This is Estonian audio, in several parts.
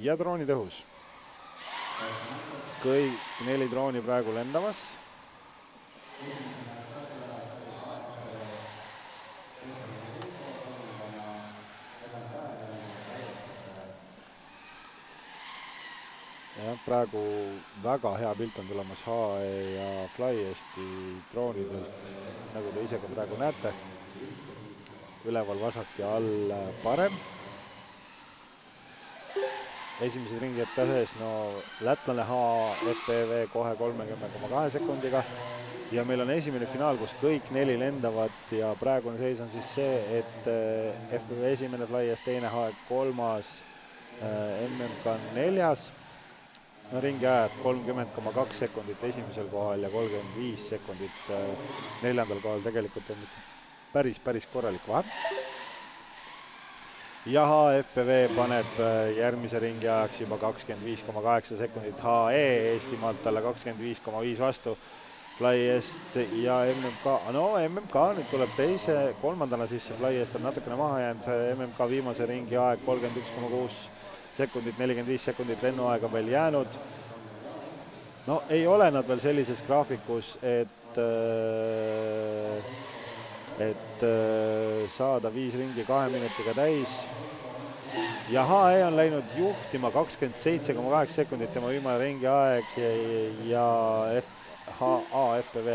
ja droonid õhus. Kõik 4 drooni praegu lendamas. Ja, praegu väga hea pilt on tulemas HE ja FlyEsti droonidelt, nagu te ise ka praegu näete. Üleval vasak ja all parem. Esimesed ringid ka sees, no lätlane HFPV kohe 30,2 sekundiga. Ja meil on esimene finaal, kus kõik 4 lendavad ja praegune seis on siis see, et FPV esimene, FlyEst teine, HE kolmas, MMK neljas. No, ringi ajad 30,2 sekundit esimesel kohal ja 35 sekundit neljandal kohal. Tegelikult on päris korralik vahe. Ja HFPV paneb järgmise ringi ajaks juba 25,8 sekundit. HE Eestimaalt talle 25,5 vastu. FlyEst ja MMK, no MMK nüüd tuleb kolmandana sisse, FlyEst on natukene maha jäänud, MMK viimase ringi aeg 31,6 sekundit, 45 sekundit lennuaega veel jäänud. No ei ole nad veel sellises graafikus, et saada 5 ringi 2 minutiga täis. Ja HE on läinud juhtima 27,8 sekundit tema viimane ringi aeg ja HAFPV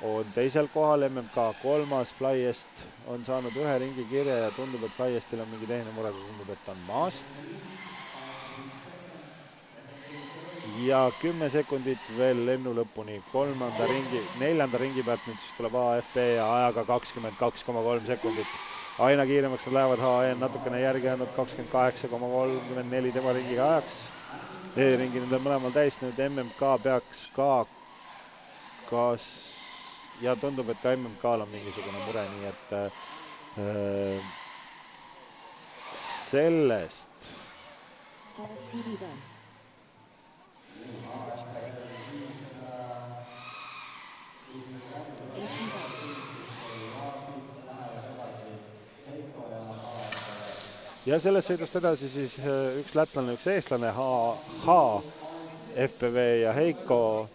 on teisel kohal, MMK kolmas, FlyEst on saanud 1 ringi kirja ja tundub, et FlyEstil on mingi tehniline mure, tundub, et ta on maas. Ja 10 sekundit veel lennu lõpuni, neljanda ringi pealt nüüd siis tuleb AFP ja ajaga 22,3 sekundit. Aina kiiremaks nad lähevad, HE on natukene järgi jäänud 28,34 tema ringiga ajaks. E-ringi nüüd on mõlemal täis, nüüd MMK peaks ka ja tundub, et ka MMK-l on mingisugune mure, nii et sellest ja sellest sõidust edasi siis üks lätlane, üks eestlane, FPV ja Heiko